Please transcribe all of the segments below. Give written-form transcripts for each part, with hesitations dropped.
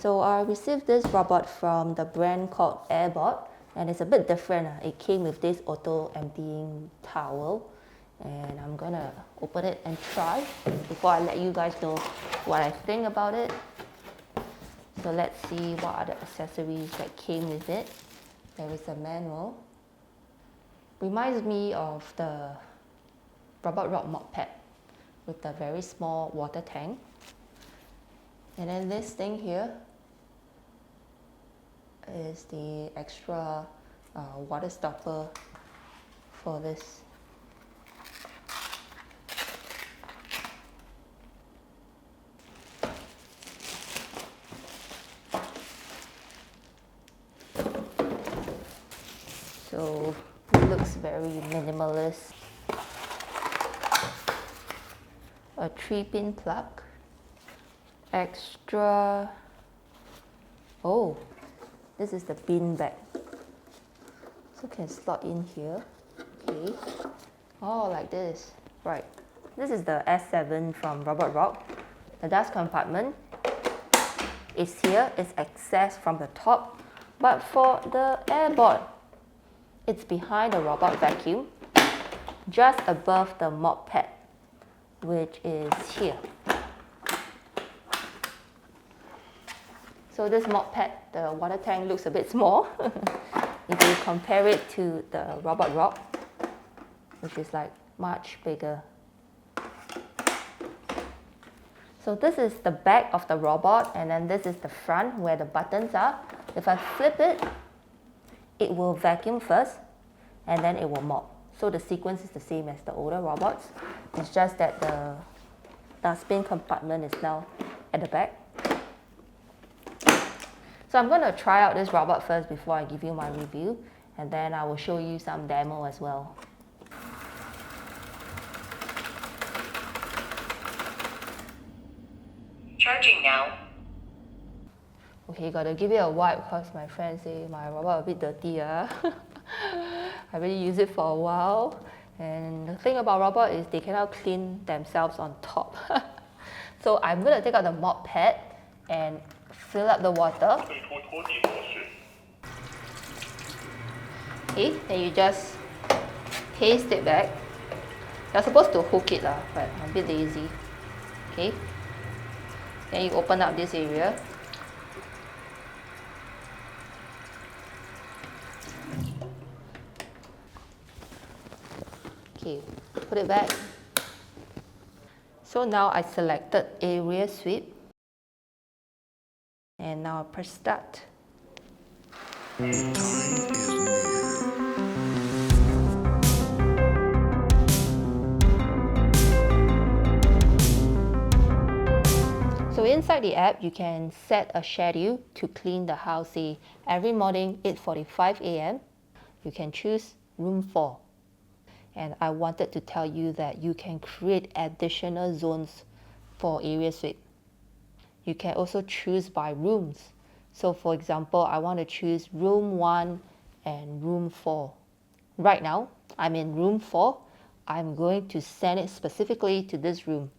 So I received this robot from the brand called Airbot, and it's a bit different. It came with this auto emptying towel, and I'm gonna open it and try before I let you guys know what I think about it. So let's see what are the accessories that came with it. There is a manual. Reminds me of the Robot Rock mop pad with the very small water tank. And then this thing here is the extra water stopper for this. So it looks very minimalist. A 3-pin plug. Extra. Oh, this is the bin bag. So can slot in here. Okay. Oh, like this. Right. This is the S7 from Robot Rock. The dust compartment is here. It's accessed from the top. But for the Airbot, it's behind the robot vacuum, just above the mop pad, which is here. So this mop pad, the water tank looks a bit small if you compare it to the Robot Rock, which is like much bigger. So this is the back of the robot, and then this is the front where the buttons are. If I flip it, it will vacuum first, and then it will mop. So the sequence is the same as the older robots. It's just that the dustbin compartment is now at the back. So I'm going to try out this robot first before I give you my review, and then I will show you some demo as well. Charging now. Okay, gotta give it a wipe because my friend say my robot a bit dirty. I already used it for a while, and the thing about robot is they cannot clean themselves on top. So I'm gonna take out the mop pad and fill up the water. Okay, then you just paste it back. You're supposed to hook it lah, but I'm a bit lazy. Okay, then you open up this area. Okay, put it back. So now I selected area sweep, and now I press start. So inside the app, you can set a schedule to clean the house, say every morning 8:45 a.m. You can choose room 4. And I wanted to tell you that you can create additional zones for area sweep. You can also choose by rooms. So for example, I want to choose room 1 and room 4. Right now, I'm in room 4. I'm going to send it specifically to this room.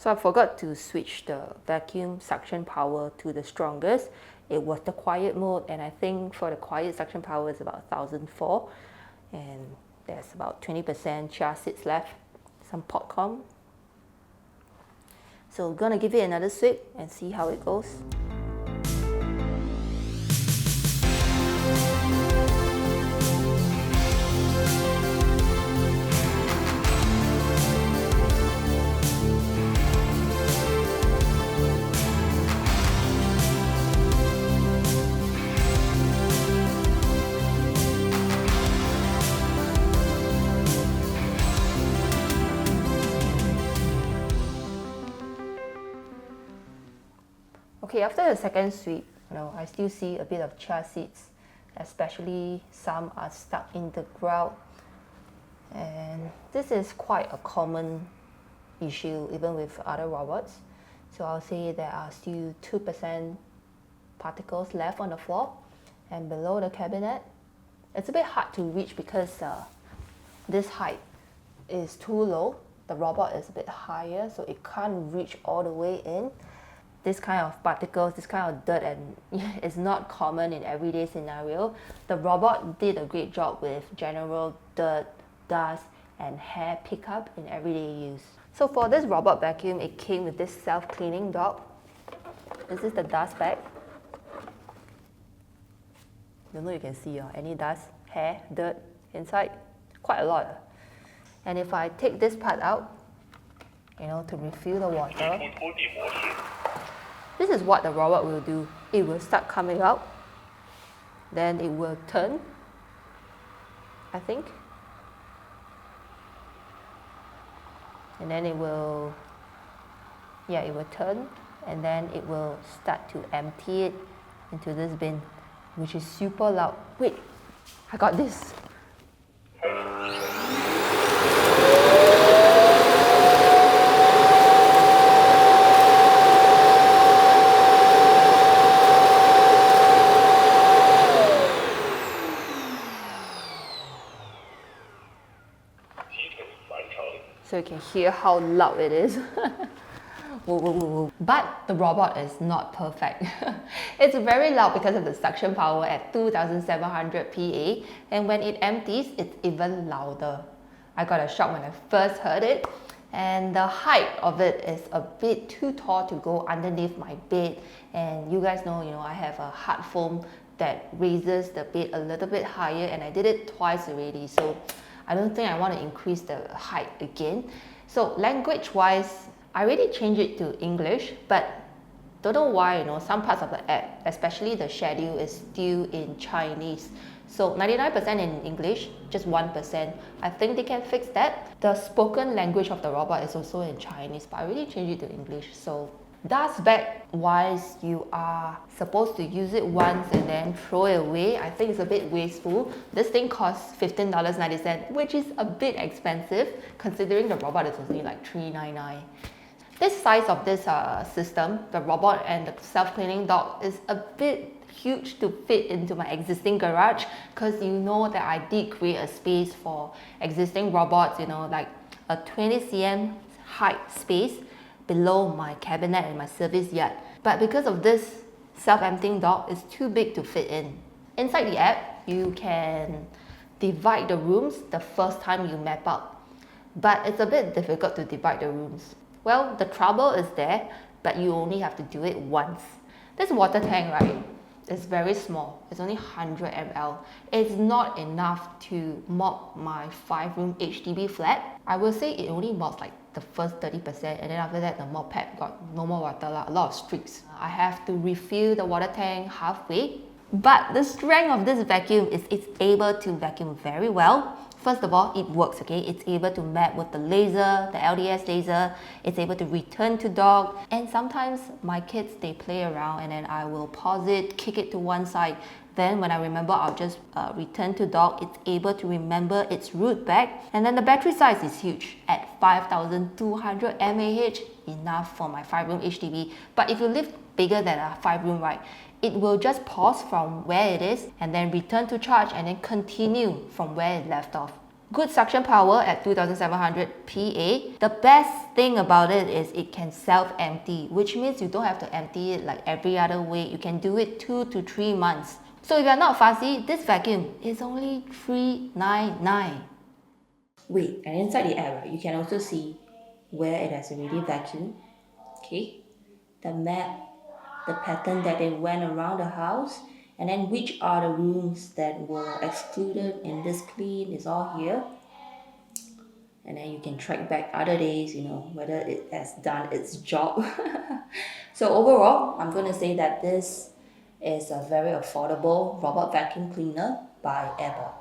So I forgot to switch the vacuum suction power to the strongest. it was the quiet mode, and I think for the quiet suction power is about 1004, and there's about 20% chia seeds left, some popcorn. So I'm gonna give it another sweep and see how it goes. Okay, after the second sweep, I still see a bit of chia seeds, especially some are stuck in the ground. And this is quite a common issue even with other robots. So I'll say there are still 2% particles left on the floor and below the cabinet. It's a bit hard to reach because this height is too low. The robot is a bit higher, so it can't reach all the way in. This kind of particles, this kind of dirt, and it's not common in everyday scenario. The robot did a great job with general dirt, dust, and hair pickup in everyday use. So for this robot vacuum, it came with this self-cleaning dog. This is the dust bag. Don't know if you can see any dust, hair, dirt inside. Quite a lot. And if I take this part out, to refill the water, this is what the robot will do. It will start coming out, then it will turn, I think, and then it will turn, and then it will start to empty it into this bin, which is super loud. Wait, I got this. So you can hear how loud it is. Whoa, whoa, whoa, whoa. But the robot is not perfect. It's very loud because of the suction power at 2700 PA, and when it empties, it's even louder. I got a shock when I first heard it, and the height of it is a bit too tall to go underneath my bed. And you guys know, I have a hard foam that raises the bed a little bit higher, and I did it twice already. So I don't think I want to increase the height again. So language-wise, I already changed it to English, but don't know why, some parts of the app, especially the schedule, is still in Chinese. So 99% in English, just 1%. I think they can fix that. The spoken language of the robot is also in Chinese, but I already changed it to English. So dust bag wise, you are supposed to use it once and then throw it away. I think it's a bit wasteful. This thing costs $15.90, which is a bit expensive considering the robot is only like $3.99. This size of this system, the robot and the self-cleaning dog, is a bit huge to fit into my existing garage, because that I did create a space for existing robots, like a 20 cm height space below my cabinet and my service yard. But because of this self-emptying dog, it's too big to fit in. Inside the app, you can divide the rooms the first time you map out, but it's a bit difficult to divide the rooms. Well, the trouble is there, but you only have to do it once. This water tank, right, is very small. It's only 100 ml. It's not enough to mop my 5-room HDB flat. I will say it only mops like the first 30%, and then after that the mop pad got no more water, a lot of streaks. I have to refill the water tank halfway. But the strength of this vacuum is it's able to vacuum very well. First of all, it works, okay? It's able to map with the laser, the LDS laser. It's able to return to dock. And sometimes my kids, they play around, and then I will pause it, kick it to one side. Then when I remember, I'll just return to dock. It's able to remember its route back. And then the battery size is huge at 5200 mAh, enough for my 5-room HDB. But if you live bigger than a 5-room, right, it will just pause from where it is and then return to charge and then continue from where it left off. Good suction power at 2700 PA. The best thing about it is it can self-empty, which means you don't have to empty it like every other way. You can do it 2 to 3 months. So if you're not fussy, this vacuum is only $399. Wait, and inside the app, you can also see where it has already vacuumed. Okay, the map, the pattern that it went around the house, and then which are the rooms that were excluded in this clean is all here. And then you can track back other days, whether it has done its job. So overall, I'm going to say that this is a very affordable robot vacuum cleaner by Airbot.